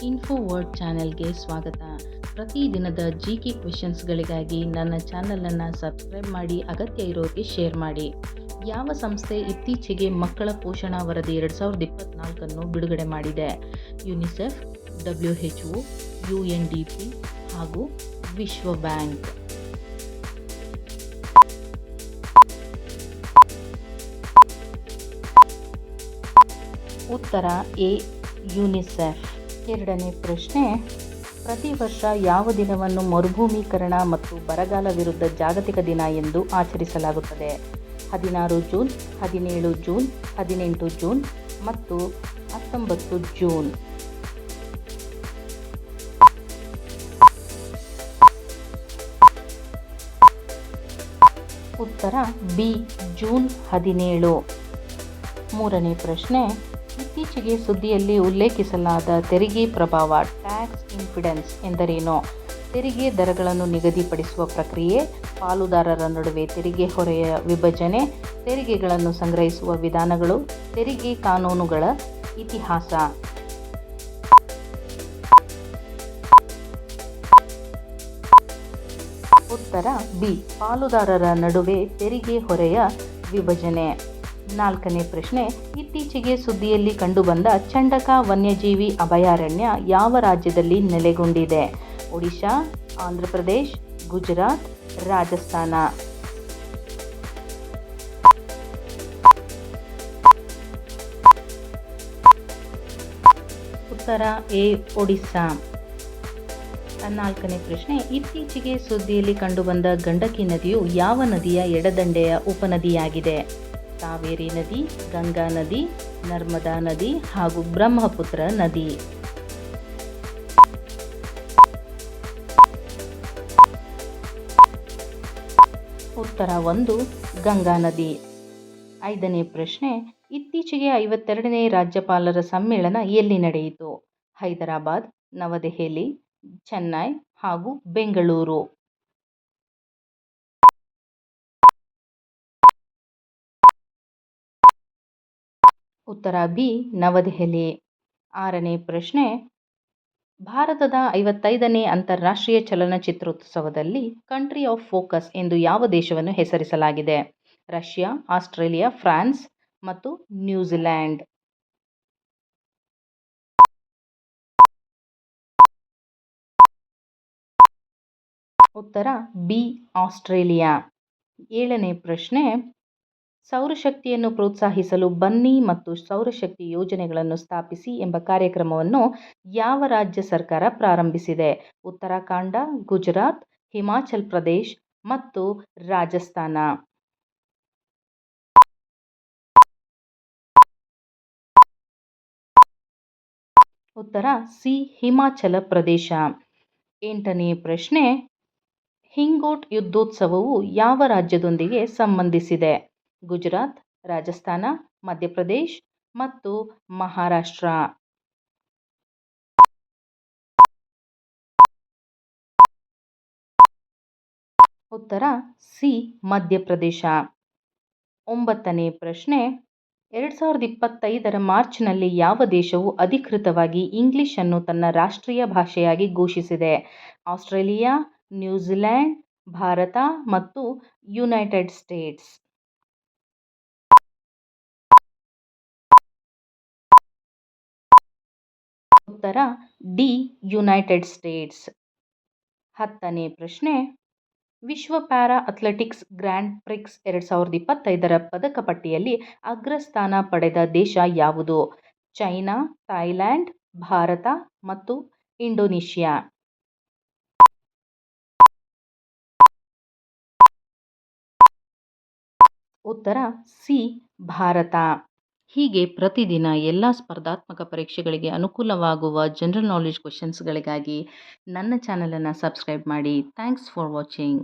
Info word ಚಾನೆಲ್ಗೆ ಸ್ವಾಗತ. ಪ್ರತಿದಿನದ ಜಿಕೆ ಕ್ವೆಶನ್ಸ್ಗಳಿಗಾಗಿ ನನ್ನ ಚಾನಲನ್ನು ಸಬ್ಸ್ಕ್ರೈಬ್ ಮಾಡಿ, ಅಗತ್ಯ ಇರೋರಿಗೆ ಶೇರ್ ಮಾಡಿ. ಯಾವ ಸಂಸ್ಥೆ ಇತ್ತೀಚೆಗೆ ಮಕ್ಕಳ ಪೋಷಣಾ ವರದಿ 2024 ಬಿಡುಗಡೆ ಮಾಡಿದೆ? ಯುನಿಸೆಫ್, WHO, UNDP ಹಾಗೂ ವಿಶ್ವ ಬ್ಯಾಂಕ್. ಉತ್ತರ ಎ, ಯುನಿಸೆಫ್. ಎರಡನೇ ಪ್ರಶ್ನೆ, ಪ್ರತಿ ವರ್ಷ ಯಾವ ದಿನವನ್ನು ಮರುಭೂಮೀಕರಣ ಮತ್ತು ಬರಗಾಲ ವಿರುದ್ಧ ಜಾಗತಿಕ ದಿನ ಎಂದು ಆಚರಿಸಲಾಗುತ್ತದೆ? 16 ಜೂನ್, 17 ಜೂನ್, 18 ಜೂನ್ ಮತ್ತು 19 ಜೂನ್. ಉತ್ತರ ಬಿ, ಜೂನ್ 17. ಮೂರನೇ ಪ್ರಶ್ನೆ, ಇತ್ತೀಚೆಗೆ ಸುದ್ದಿಯಲ್ಲಿ ಉಲ್ಲೇಖಿಸಲಾದ ತೆರಿಗೆ ಪ್ರಭಾವ ಟ್ಯಾಕ್ಸ್ ಇನ್ಸಿಡೆನ್ಸ್ ಎಂದರೇನು? ತೆರಿಗೆ ದರಗಳನ್ನು ನಿಗದಿಪಡಿಸುವ ಪ್ರಕ್ರಿಯೆ, ಪಾಲುದಾರರ ನಡುವೆ ತೆರಿಗೆ ಹೊರೆಯ ವಿಭಜನೆ, ತೆರಿಗೆಗಳನ್ನು ಸಂಗ್ರಹಿಸುವ ವಿಧಾನಗಳು, ತೆರಿಗೆ ಕಾನೂನುಗಳ ಇತಿಹಾಸ. ಉತ್ತರ ಬಿ, ಪಾಲುದಾರರ ನಡುವೆ ತೆರಿಗೆ ಹೊರೆಯ ವಿಭಜನೆ. ನಾಲ್ಕನೇ ಪ್ರಶ್ನೆ, ಇತ್ತೀಚೆಗೆ ಸುದ್ದಿಯಲ್ಲಿ ಕಂಡುಬಂದ ಚಂಡಕ ವನ್ಯಜೀವಿ ಅಭಯಾರಣ್ಯ ಯಾವ ರಾಜ್ಯದಲ್ಲಿ ನೆಲೆಗೊಂಡಿದೆ? ಒಡಿಶಾ, ಆಂಧ್ರಪ್ರದೇಶ್, ಗುಜರಾತ್, ರಾಜಸ್ಥಾನ. ಉತ್ತರ ಎ, ಒಡಿಶಾ. ನಾಲ್ಕನೇ ಪ್ರಶ್ನೆ, ಇತ್ತೀಚೆಗೆ ಸುದ್ದಿಯಲ್ಲಿ ಕಂಡುಬಂದ ಗಂಡಕಿ ನದಿಯು ಯಾವ ನದಿಯ ಎಡದಂಡೆಯ ಉಪನದಿಯಾಗಿದೆ? ಕಾವೇರಿ ನದಿ, ಗಂಗಾ ನದಿ, ನರ್ಮದಾ ನದಿ ಹಾಗೂ ಬ್ರಹ್ಮಪುತ್ರ ನದಿ. ಉತ್ತರ 1, ಗಂಗಾ ನದಿ. ಐದನೇ ಪ್ರಶ್ನೆ, ಇತ್ತೀಚೆಗೆ 52ನೇ ರಾಜ್ಯಪಾಲರ ಸಮ್ಮೇಳನ ಎಲ್ಲಿ ನಡೆಯಿತು? ಹೈದರಾಬಾದ್, ನವದೆಹಲಿ, ಚೆನ್ನೈ ಹಾಗೂ ಬೆಂಗಳೂರು. ಉತ್ತರ ಬಿ, ನವದೆಹಲಿ. ಆರನೇ ಪ್ರಶ್ನೆ, ಭಾರತದ 55ನೇ ಅಂತಾರಾಷ್ಟ್ರೀಯ ಚಲನಚಿತ್ರೋತ್ಸವದಲ್ಲಿ ಕಂಟ್ರಿ ಆಫ್ ಫೋಕಸ್ ಎಂದು ಯಾವ ದೇಶವನ್ನು ಹೆಸರಿಸಲಾಗಿದೆ? ರಷ್ಯಾ, ಆಸ್ಟ್ರೇಲಿಯಾ, ಫ್ರಾನ್ಸ್ ಮತ್ತು ನ್ಯೂಜಿಲ್ಯಾಂಡ್. ಉತ್ತರ ಬಿ, ಆಸ್ಟ್ರೇಲಿಯಾ. ಏಳನೇ ಪ್ರಶ್ನೆ, ಸೌರಶಕ್ತಿಯನ್ನು ಪ್ರೋತ್ಸಾಹಿಸಲು ಬನ್ನಿ ಮತ್ತು ಸೌರಶಕ್ತಿ ಯೋಜನೆಗಳನ್ನು ಸ್ಥಾಪಿಸಿ ಎಂಬ ಕಾರ್ಯಕ್ರಮವನ್ನು ಯಾವ ರಾಜ್ಯ ಸರ್ಕಾರ ಪ್ರಾರಂಭಿಸಿದೆ? ಉತ್ತರಾಖಂಡ, ಗುಜರಾತ್, ಹಿಮಾಚಲ್ ಪ್ರದೇಶ್ ಮತ್ತು ರಾಜಸ್ಥಾನ. ಉತ್ತರ ಸಿ, ಹಿಮಾಚಲ ಪ್ರದೇಶ. ಎಂಟನೇ ಪ್ರಶ್ನೆ, ಹಿಂಗೋಟ್ ಯುದ್ಧೋತ್ಸವವು ಯಾವ ರಾಜ್ಯದೊಂದಿಗೆ ಸಂಬಂಧಿಸಿದೆ? ಗುಜರಾತ್, ರಾಜಸ್ಥಾನ, ಮಧ್ಯಪ್ರದೇಶ್ ಮತ್ತು ಮಹಾರಾಷ್ಟ್ರ. ಉತ್ತರ ಸಿ, ಮಧ್ಯಪ್ರದೇಶ. ಒಂಬತ್ತನೇ ಪ್ರಶ್ನೆ, 2025 ಮಾರ್ಚ್ನಲ್ಲಿ ಯಾವ ದೇಶವು ಅಧಿಕೃತವಾಗಿ ಇಂಗ್ಲಿಷ್ ಅನ್ನು ತನ್ನ ರಾಷ್ಟ್ರೀಯ ಭಾಷೆಯಾಗಿ ಘೋಷಿಸಿದೆ? ಆಸ್ಟ್ರೇಲಿಯಾ, ನ್ಯೂಜಿಲ್ಯಾಂಡ್, ಭಾರತ ಮತ್ತು ಯುನೈಟೆಡ್ ಸ್ಟೇಟ್ಸ್. ಉತ್ತರ ಡಿ, ಯುನೈಟೆಡ್ ಸ್ಟೇಟ್ಸ್. ಹತ್ತನೇ ಪ್ರಶ್ನೆ, ವಿಶ್ವ ಪ್ಯಾರಾ ಅಥ್ಲೆಟಿಕ್ಸ್ ಗ್ರ್ಯಾಂಡ್ ಪ್ರಿಕ್ಸ್ 2025 ಪದಕ ಪಟ್ಟಿಯಲ್ಲಿ ಅಗ್ರಸ್ಥಾನ ಪಡೆದ ದೇಶ ಯಾವುದು? ಚೈನಾ, ಥೈಲ್ಯಾಂಡ್, ಭಾರತ ಮತ್ತು ಇಂಡೋನೇಷ್ಯಾ. ಉತ್ತರ ಸಿ, ಭಾರತ. ಹೀಗೆ ಪ್ರತಿದಿನ ಎಲ್ಲ ಸ್ಪರ್ಧಾತ್ಮಕ ಪರೀಕ್ಷೆಗಳಿಗೆ ಅನುಕೂಲವಾಗುವ ಜನರಲ್ ನಾಲೆಡ್ಜ್ ಕ್ವೆಶನ್ಸ್ಗಳಿಗಾಗಿ ನನ್ನ ಚಾನಲನ್ನು ಸಬ್ಸ್ಕ್ರೈಬ್ ಮಾಡಿ. Thanks for watching.